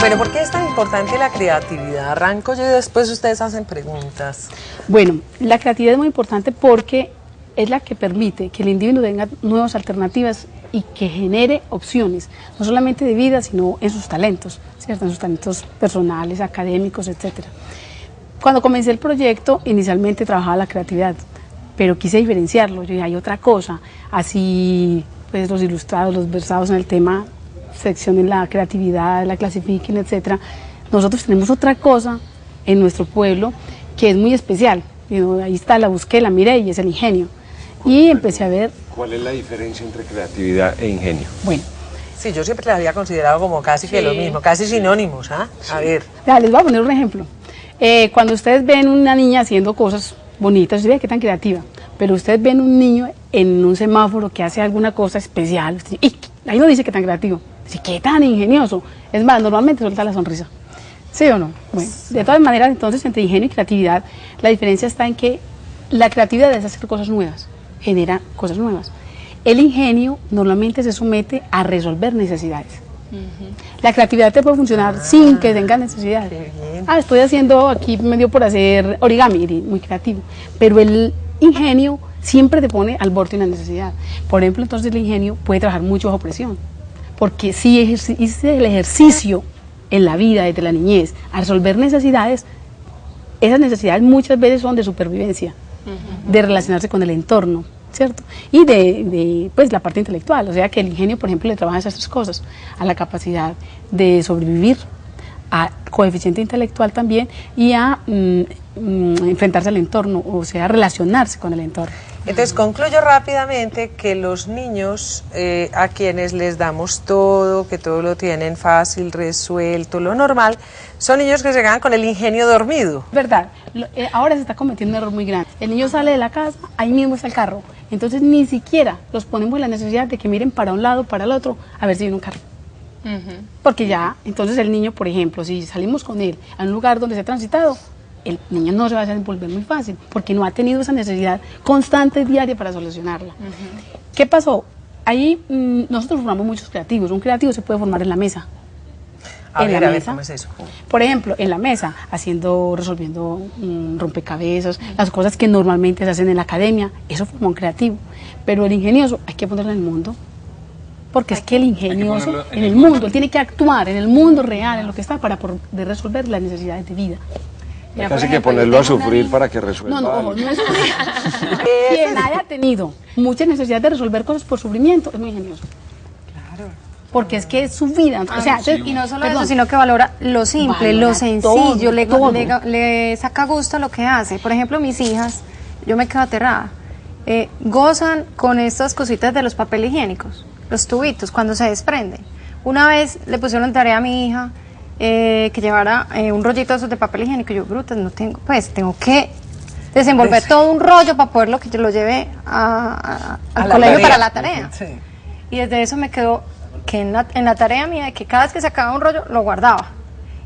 Bueno, ¿por qué es tan importante la creatividad? Arranco yo y después ustedes hacen preguntas. Bueno, la creatividad es muy importante porque es la que permite que el individuo tenga nuevas alternativas y que genere opciones, no solamente de vida, sino en sus talentos, ¿cierto? En sus talentos personales, académicos, etc. Cuando comencé el proyecto, inicialmente trabajaba la creatividad, pero quise diferenciarlo. Yo dije, hay otra cosa, así pues los ilustrados, los versados en el tema, seccionen la creatividad, la clasifiquen, etc. Nosotros tenemos otra cosa en nuestro pueblo que es muy especial. Ahí está, la busqué, la miré y es el ingenio. Y empecé a ver... ¿Cuál es la diferencia entre creatividad e ingenio? Bueno. Sí, yo siempre la había considerado como casi que lo mismo, casi sinónimos, ¿ah? A ver. Ya, les voy a poner un ejemplo. Cuando ustedes ven una niña haciendo cosas bonitas, ustedes ven qué tan creativa, pero ustedes ven un niño en un semáforo que hace alguna cosa especial, y ahí no dice que tan creativo, dice qué tan ingenioso. Es más, normalmente suelta la sonrisa. ¿Sí o no? Bueno, de todas maneras, entonces, entre ingenio y creatividad, la diferencia está en que la creatividad es hacer cosas nuevas, genera cosas nuevas. El ingenio normalmente se somete a resolver necesidades. La creatividad te puede funcionar sin que tenga necesidad. Estoy haciendo aquí, me dio por hacer origami, muy creativo. Pero el ingenio siempre te pone al borde de una necesidad. Por ejemplo, entonces el ingenio puede trabajar mucho bajo presión. Porque si hice el ejercicio en la vida desde la niñez a resolver necesidades, esas necesidades muchas veces son de supervivencia, de relacionarse con el entorno, ¿cierto? Y de pues, la parte intelectual, o sea que el ingenio, por ejemplo, le trabaja esas tres cosas, a la capacidad de sobrevivir, a coeficiente intelectual también y a enfrentarse al entorno, o sea, relacionarse con el entorno. Entonces concluyo rápidamente que los niños a quienes les damos todo, que todo lo tienen fácil, resuelto, lo normal, son niños que se quedan con el ingenio dormido. Verdad, ahora se está cometiendo un error muy grande. El niño sale de la casa, ahí mismo está el carro, entonces ni siquiera los ponemos en la necesidad de que miren para un lado, para el otro, a ver si viene un carro. Porque ya, entonces el niño, por ejemplo, si salimos con él a un lugar donde se ha transitado, el niño no se va a desenvolver muy fácil, porque no ha tenido esa necesidad constante, diaria, para solucionarla. ¿Qué pasó? Ahí nosotros formamos muchos creativos. Un creativo se puede formar en la mesa. A ver, ¿cómo es eso? Por ejemplo, en la mesa, resolviendo rompecabezas, las cosas que normalmente se hacen en la academia, eso forma un creativo. Pero el ingenioso hay que ponerlo en el mundo. Porque es que el ingenioso en el mundo, él tiene que actuar en el mundo real, en lo que está, para poder resolver las necesidades de vida. Mira, casi que ponerlo a sufrir para que resuelva. No es quien haya tenido mucha necesidad de resolver cosas por sufrimiento es muy ingenioso. Claro. Porque es que es su vida. O sea, y no solo eso, sino que valora lo simple, lo sencillo, le saca gusto a lo que hace. Por ejemplo, mis hijas, yo me quedo aterrada, gozan con estas cositas de los papel higiénicos, los tubitos, cuando se desprenden. Una vez le pusieron tarea a mi hija que llevara un rollito de esos de papel higiénico. Y yo, brutas, no tengo, pues tengo que desenvolver todo un rollo para poderlo que yo lo lleve al colegio para la tarea. Sí. Y desde eso me quedó que en la tarea mía, de que cada vez que sacaba un rollo, lo guardaba.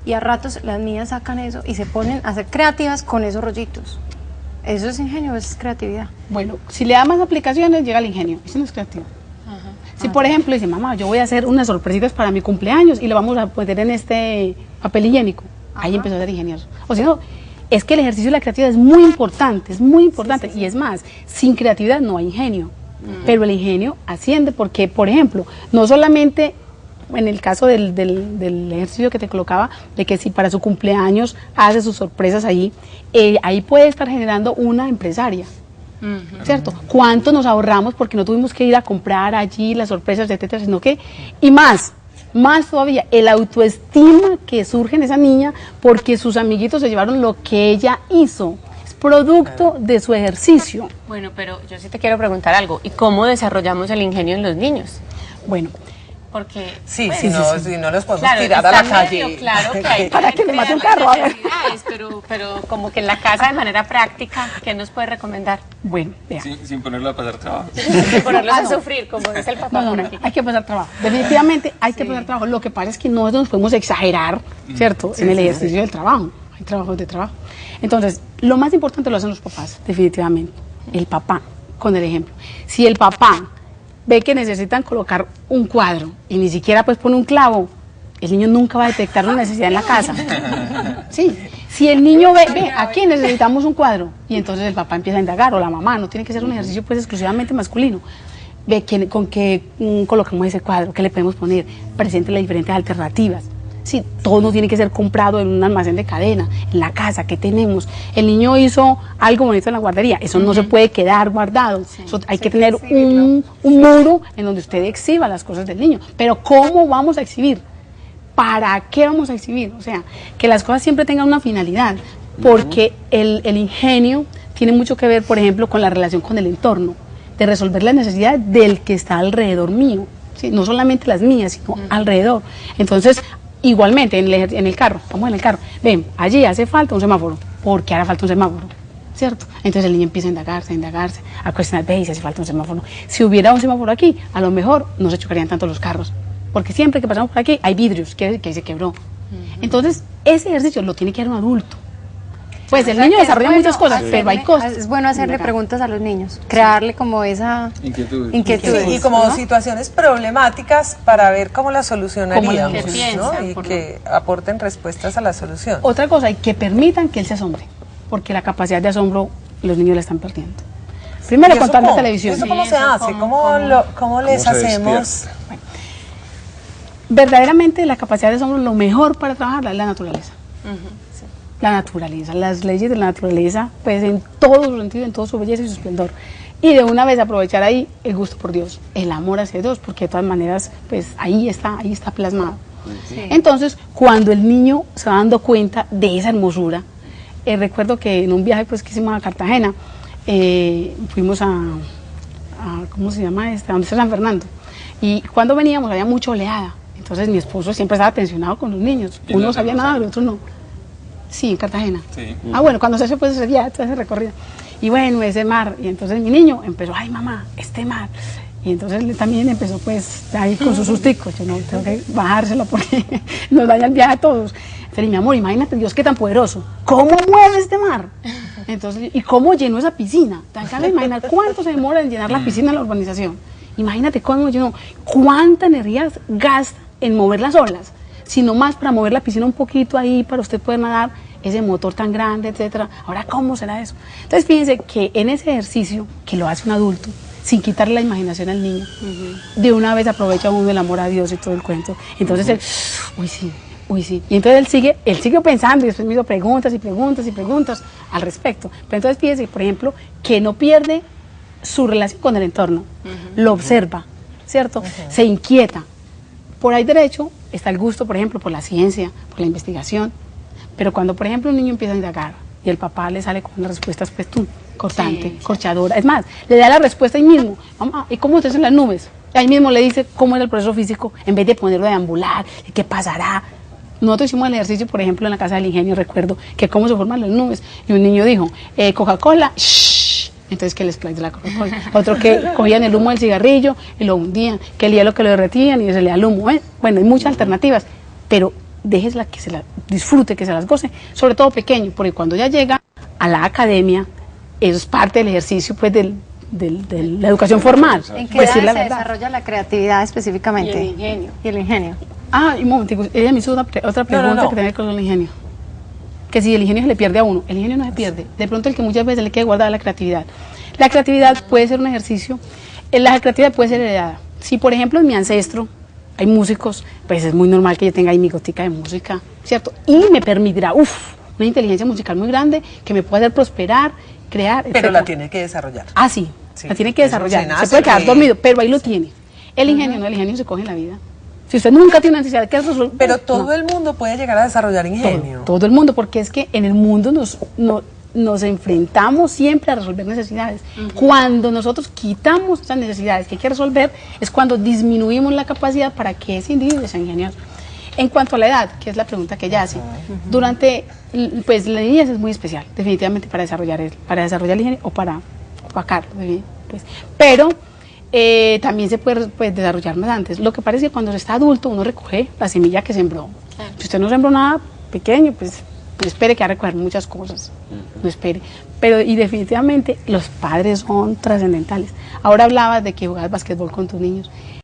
Y a ratos las mías sacan eso y se ponen a ser creativas con esos rollitos. Eso es ingenio, eso es creatividad. Bueno, si le da más aplicaciones, llega el ingenio. Eso no es creativo. Si por ejemplo dice, mamá, yo voy a hacer unas sorpresitas para mi cumpleaños y le vamos a poner en este papel higiénico, ahí empezó a ser ingenioso. O sea, no, es que el ejercicio de la creatividad es muy importante, sí. Y es más, sin creatividad no hay ingenio, pero el ingenio asciende porque, por ejemplo, no solamente en el caso del ejercicio que te colocaba, de que si para su cumpleaños hace sus sorpresas ahí puede estar generando una empresaria. ¿Cierto? ¿Cuánto nos ahorramos porque no tuvimos que ir a comprar allí las sorpresas, etcétera, sino que, y más todavía, el autoestima que surge en esa niña porque sus amiguitos se llevaron lo que ella hizo, es producto de su ejercicio. Bueno, pero yo sí te quiero preguntar algo, ¿y cómo desarrollamos el ingenio en los niños? Bueno, porque si no los podemos claro, tirar a la calle. Claro que hay para que le mate un carro. Pero como que en la casa de manera práctica, ¿qué nos puede recomendar? Bueno, vea. Sin ponerlo a pasar trabajo. Sin ponerlos a sufrir, como dice el papá por aquí. Hay que pasar trabajo. Definitivamente hay que pasar trabajo. Lo que pasa es que no nos podemos exagerar, ¿cierto? En el ejercicio del trabajo. Hay trabajos de trabajo. Entonces, lo más importante lo hacen los papás, definitivamente. El papá, con el ejemplo. Si el papá ve que necesitan colocar un cuadro y ni siquiera pues pone un clavo, el niño nunca va a detectar una necesidad en la casa. Sí, si el niño ve, aquí necesitamos un cuadro, y entonces el papá empieza a indagar, o la mamá, no tiene que ser un ejercicio pues exclusivamente masculino. Ve con qué colocamos ese cuadro, qué le podemos poner, presente las diferentes alternativas. Sí, todo no tiene que ser comprado en un almacén de cadena, en la casa que tenemos. El niño hizo algo bonito en la guardería, eso no se puede quedar guardado. Eso hay que tener un muro en donde usted exhiba las cosas del niño. Pero ¿cómo vamos a exhibir? ¿Para qué vamos a exhibir? O sea, que las cosas siempre tengan una finalidad, porque el ingenio tiene mucho que ver, por ejemplo, con la relación con el entorno, de resolver las necesidades del que está alrededor mío, ¿sí? No solamente las mías, sino alrededor. Entonces, igualmente, en el carro, vamos en el carro, ven, allí hace falta un semáforo, ¿por qué hará falta un semáforo? ¿Cierto? Entonces el niño empieza a indagarse, a cuestionar, ve, si hace falta un semáforo. Si hubiera un semáforo aquí, a lo mejor no se chocarían tanto los carros, porque siempre que pasamos por aquí hay vidrios, que se quebró. Entonces, ese ejercicio lo tiene que hacer un adulto. Pues el niño desarrolla muchas cosas, pero hay cosas. Es bueno hacerle preguntas a los niños, crearle como esa inquietud. Sí, y como situaciones problemáticas para ver cómo las solucionaríamos, ¿Qué piensa? ¿no? Y que aporten respuestas a la solución. Otra cosa, y que permitan que él se asombre, porque la capacidad de asombro los niños la están perdiendo. Primero, con tanta televisión. ¿Eso cómo se hace? ¿Cómo les hacemos? Verdaderamente la capacidad de asombro, lo mejor para trabajarla es la naturaleza. La naturaleza, las leyes de la naturaleza, pues en todo su sentido, en toda su belleza y su esplendor. Y de una vez aprovechar ahí el gusto por Dios, el amor hacia Dios, porque de todas maneras, pues ahí está plasmado. Sí. Entonces, cuando el niño se va dando cuenta de esa hermosura, recuerdo que en un viaje pues que hicimos a Cartagena, fuimos a ¿cómo se llama? A donde está San Fernando. Y cuando veníamos había mucha oleada. Entonces mi esposo siempre estaba tensionado con los niños. Uno sabía nada, el otro no. Sí, en Cartagena. Sí. Ah, bueno, cuando se hace pues ese viaje, todo ese recorrido. Y bueno, ese mar. Y entonces mi niño empezó, ay mamá, este mar. Y entonces él también empezó pues ahí con sus susticos. Yo no tengo que bajárselo porque nos daña el viaje a todos. Entonces, mi amor, imagínate Dios qué tan poderoso. ¿Cómo mueve este mar? Entonces, ¿y cómo llenó esa piscina? Te acabas de imaginar cuánto se demora en llenar la piscina en la urbanización. Imagínate cómo llenó, cuánta energía gasta en mover las olas, sino más para mover la piscina un poquito ahí, para usted poder nadar, ese motor tan grande, etcétera. Ahora, ¿cómo será eso? Entonces, fíjense que en ese ejercicio, que lo hace un adulto, sin quitarle la imaginación al niño, de una vez aprovecha uno el amor a Dios y todo el cuento. Entonces él, uy sí. Y entonces él sigue pensando y después me hizo preguntas al respecto. Pero entonces fíjense, por ejemplo, que no pierde su relación con el entorno, lo observa, ¿cierto? Se inquieta. Por ahí derecho está el gusto, por ejemplo, por la ciencia, por la investigación. Pero cuando, por ejemplo, un niño empieza a indagar y el papá le sale con una respuesta pues tú, cortante, corchadora, es más, le da la respuesta ahí mismo, mamá, ¿y cómo estás en las nubes? Ahí mismo le dice cómo era el proceso físico, en vez de ponerlo de ambular, qué pasará. Nosotros hicimos el ejercicio, por ejemplo, en la Casa del Ingenio, recuerdo, que cómo se forman las nubes. Y un niño dijo, Coca-Cola, shh. Entonces, que el spray de la Coca-Cola. Otro que cogían el humo del cigarrillo y lo hundían, que el hielo que lo derretían y se le da el humo. Bueno, hay muchas alternativas, pero déjesela que se la disfrute, que se las goce, sobre todo pequeño, porque cuando ya llega a la academia, eso es parte del ejercicio, pues, de la educación formal. ¿En qué edad se desarrolla la creatividad específicamente? Y el ingenio. Ah, un momentico, ella me hizo otra pregunta que tiene que ver con el ingenio. Que si el ingenio se le pierde a uno, el ingenio no se pierde. De pronto el que muchas veces le queda guardada la creatividad. La creatividad puede ser un ejercicio, la creatividad puede ser heredada. Si por ejemplo en mi ancestro hay músicos, pues es muy normal que yo tenga ahí mi gotica de música, ¿cierto? Y me permitirá, una inteligencia musical muy grande que me puede hacer prosperar, crear, etc. Pero la tiene que desarrollar. Ah, sí, la tiene que desarrollar. Se puede quedar dormido, pero ahí lo tiene. El ingenio no, el ingenio se coge en la vida. Si usted nunca tiene necesidad de resolver. Pero todo el mundo puede llegar a desarrollar ingenio. Todo el mundo, porque es que en el mundo nos enfrentamos siempre a resolver necesidades. Cuando nosotros quitamos esas necesidades que hay que resolver, es cuando disminuimos la capacidad para que ese individuo sea ingenioso. En cuanto a la edad, que es la pregunta que ella hace, durante, pues la niñez es muy especial, definitivamente para desarrollar el ingenio o para opacarlo, pues. Pero también se puede desarrollar más antes. Lo que pasa es que cuando se está adulto uno recoge la semilla que sembró. Si usted no sembró nada pequeño, pues no espere que va a recoger muchas cosas, no espere. Pero y definitivamente los padres son trascendentales. Ahora hablabas de que jugabas basquetbol con tus niños.